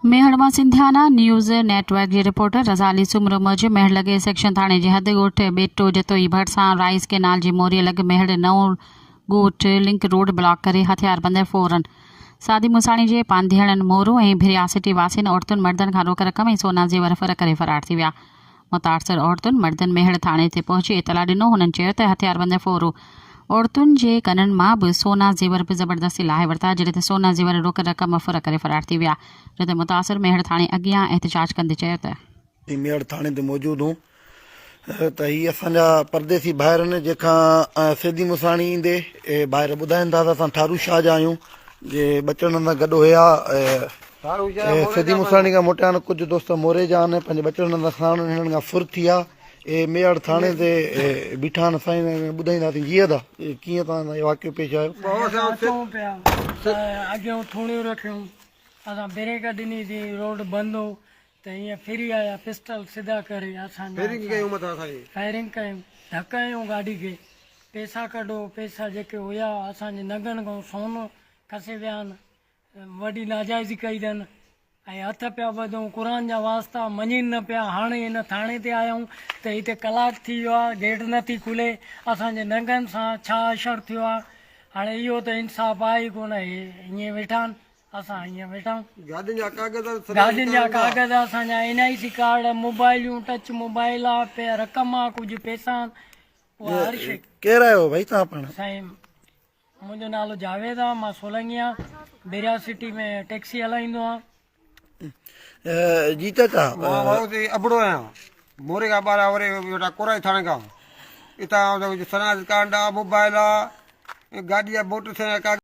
Mehar सिंधियाना news network जी reporter रज़ाली Soomro मौज मेहड़ लगे section थाने जे हद ॻोठ बेटो जतोई भरिसां राइस केनाल जी मोरी लॻ मेहड़ नओं ॻोठ लिंक रोड ब्लॉक करे हथियारबंद फ़ौरन सादी मुसाणी जे पांधियड़नि मोरो ऐं भिरिया सिटी वासियुनि औरतुनि मर्दनि खां रोक रक़म ऐं सोना जेवर फ़र्क़ करे फ़रार थी विया। मुतासिर औरतुनि मर्दनि मेहड़ थाणे ते पहुची इतला ॾिनो। हुननि चयो त हथियारबंद फ़ौरो औरतुनि जे कननि मां बि सोना जेवर बि ज़बरदस्ती लाहे वरिता, जॾहिं त सोना जेवर रोक रक़म फ़र्क़ करे फ़रार थी विया। जॾहिं मुतासिर मेहड़ थाणे अॻियां एहतजाज कंदे चयो त मेहड़ थाणे ते मौजूदु हूं त हीअ असांजा परदेसी भाइर आहिनि जेका सिधी मुसाणी ईंदे ॿाहिरि ॿुधाइनि था त असां ठारू शाह जा आहियूं जे बचड़नि सां गॾु हुया। सिधी मुसाणी खां मोटिया आहिनि, कुझु दोस्त मोरे जा आहिनि, पंहिंजे बचड़नि सां साण हिननि खां फुर थी विया। मेहड़ थाणे ते बीठा आहिनि, साईं ॿुधाईंदासीं जीअं था कीअं तव्हां इहो वाक़ियो पेश आयो। अॻियां थोड़ियूं रखियूं, असां ब्रेक ॾिनीसीं, रोड बंदि हो त हीअं फिरी आया, पिस्टल सिधा करे असां फायरिंग कयूं, धक कयूं गाॾी खे, पैसा कढो। पैसा जेके हुया असांजे नगनि खां सोनो खसे विया आहिनि, वॾी नाजाइज़ी कई अथनि ऐं हथ पिया वधूं, क़ुर जा वास्ता मञीनि न पिया। हाणे हिन थाणे ते आयूं त हिते कलाक थी वियो आहे, गेट नथी खुले, असांजे नंगनि सां छा अशर थियो आहे। हाणे इहो त इंसाफ़ आहे ई कोन, हीअं वेठा आहिनि, असां हीअं वेठा आहियूं। गाॾियुनि जा कागज़ असांजा NIC कार्ड, मोबाइलियूं, टच मोबाइल आहे, रक़म आहे, कुझु पैसा आहिनि, हर शइ। केरु आहियो भाई तव्हां पाण? साईं मुंहिंजो नालो जावेद आहे, मां सोलंगी आहियां, बेरिया सिटी में टैक्सी हलाईंदो आहियां। जी चाचा अबड़ो आहियां, मोरे खां ॿाहिरां वरी बेटा कोराई थाणे खां हितां सनाज कार्ड आहे, मोबाइल आहे, गाॾी आहे, मोटर साइकिल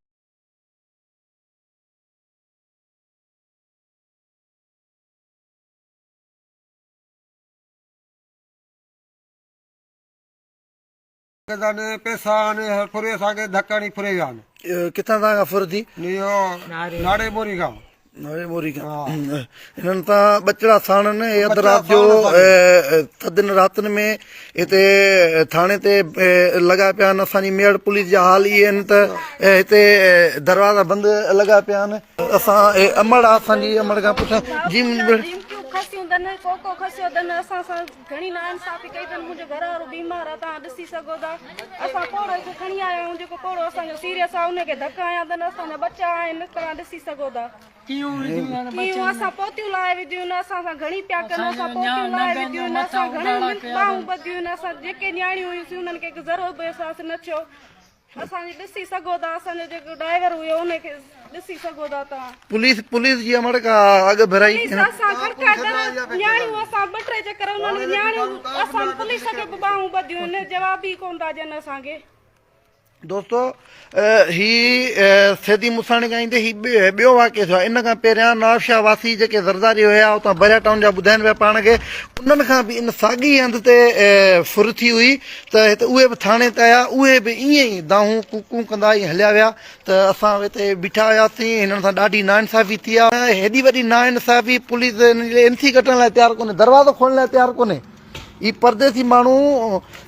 पैसा आहिनि, फुरे असांखे धकड़ी फुरे विया आहिनि। किथां तव्हां खां फुर थी? नाड़े मोरी खां। नवे मोरी खां हिननि सां ॿचड़ा साणनि अधु राति जो थधियुनि रातिनि में हिते थाणे ते लॻा पिया आहिनि। असांजी मेहड़ पुलिस जा हाल इहे आहिनि त हिते दरवाज़ा बंदि लॻा पिया आहिनि। असां अमड़ आहे, असांजी अमड़ खां पुछां जी खसियूं अथनि, कोको खसियो अथनि, असां सां घणी नाइंसाफ़ी कई अथनि। मुंहिंजो घर वारो बीमार आहे, तव्हां ॾिसी सघो था। असां कोड़ो खे खणी आया आहियूं, जेको कोड़ो असांजो सीरियस आहे, उनखे धक आया अथनि। असांजा बच्चा आहिनि, तव्हां ॾिसी सघो था। कीअं असां पोतियूं लाहे विधियूं आहिनि, असां सां घणी पिया कनि, असां पोतियूं लाहे विधियूं आहिनि, असां घणी ॿाहूं ॿधियूं आहिनि। असां जेके न्याणियूं हुयूं उन्हनि खे ज़रो बि अहसासु न थियो। असांजी ॾिसी सघो था, असांजो जेको ड्राइवर हुयो उनखे ॾिसी सघो था तव्हां। पुलिस जी अमड़ खां अॻु भराई असां न्याणियूं, असां ॿ टे चकर उन्हनि न्याणियूं, असां पुलिस खे बि ॿाहूं ॿधियूं आहिनि, जवाब ई कोन था ॾियनि असांखे। दोस्तो ही सिधी मुसाणी खां ईंदे ही ॿियो वाक़ियो थियो आहे। इन खां पहिरियां नवाबशाह वासी जेके ज़रदारी हुया उतां बरिया टाउन जा ॿुधाइनि पिया पाण खे, उन्हनि खां बि इन साॻी हंध ते फुर थी हुई त हिते उहे बि थाणे ते आया, उहे बि ईअं ई दाहूं कूकूं कंदा ई हलिया विया। त असां हिते बीठा हुयासीं, हिननि सां ॾाढी नाइंसाफ़ी थी आहे। हेॾी वॾी नाइंसाफ़ी, पुलिस एंट्री कटण लाइ तयारु कोन्हे, दरवाज़ो खोलण लाइ तयारु कोन्हे। ही परदेसी माण्हू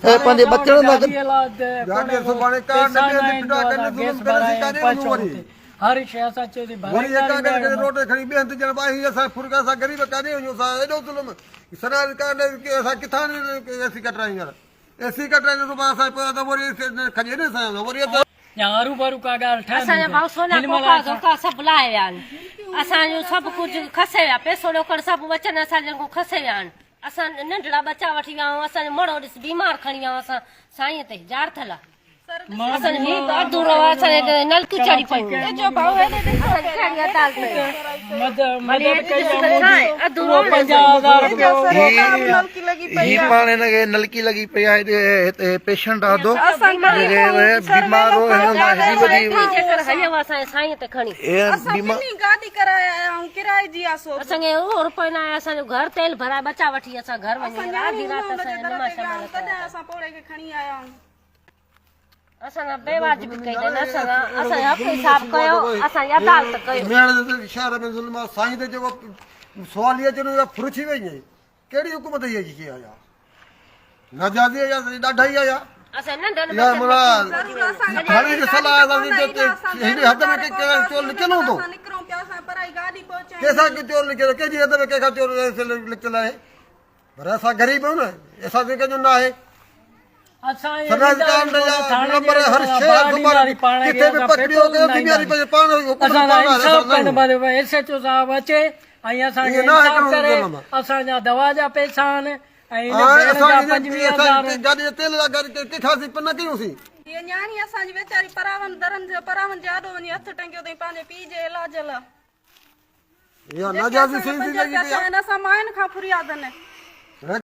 पंहिंजे बचड़नि सां हर शइ असां चयोसीं हरू भरू का ॻाल्हि असांजा भाउ सोना कोका धोका सभु लाहे विया आहिनि। असांजो सभु कुझु खसे विया, पैसो ॾोकड़ सभु वचन असांजे खां खसे विया आहिनि। असां नंढड़ा बच्चा वठी विया आहियूं, असांजो मड़ो ॾिस बीमार खणी विया आहियूं, असां साईं ते जार थियल असांजो अधूरो असांजे नलकी चढ़ी पयूं। ही पाण हिनखे नलकी लॻी पई आहे। हिते पेशेंट आहे बीमार हो, असांजे साईं ते खणी गाॾी कराए आया आहियूं, किराए जी आहे। असांखे उहो रुपयो न आहे, असांजो घर तेल भराए बचा वठी असां घर वञी असां पोड़े खे खणी आया आहियूं। असां बेवाजिबी कई अथनि, असां हक़ हिसाब कयो, असांजी अदालत कयो। शहर में ज़ुल्म साईं ते जेको सुवाल इहो चवंदो फुर थी वई आहे, कहिड़ी हुकूमत इहा जी आया नाजाज़ी आया ॾाढा ई आया। असां नंढनि थाणे जी सलाह हिन हद में निकिरूं थो। पराई गाॾी कैसा की चोर लिखे के जी अदब के का चोर ऐसे लिख चला है पर ऐसा गरीब है ना ऐसा के जो ना है असां ये समाज काम नंबर हर शहर तुम्हारी किथे भी पकड़ियो के बीमारी पे पाण असां इंसाफ करण बारे ऐसे जो साहब अचे ऐं असांखे इंसाफ करे असांजा दवा जा पैसा आहिनि ऐं हिन भेण जा 25,000 गाड़ी तेल लगा के खासी पन्ना कयूंसी ये न्याणी असांजी वेचारी परावन जे आॾो वञी हथ टंगियो अथई पंहिंजे पीउ जे इलाज लाइ या नाजायज़ सिलसिले असां मायुनि खां फुरियाद आहिनि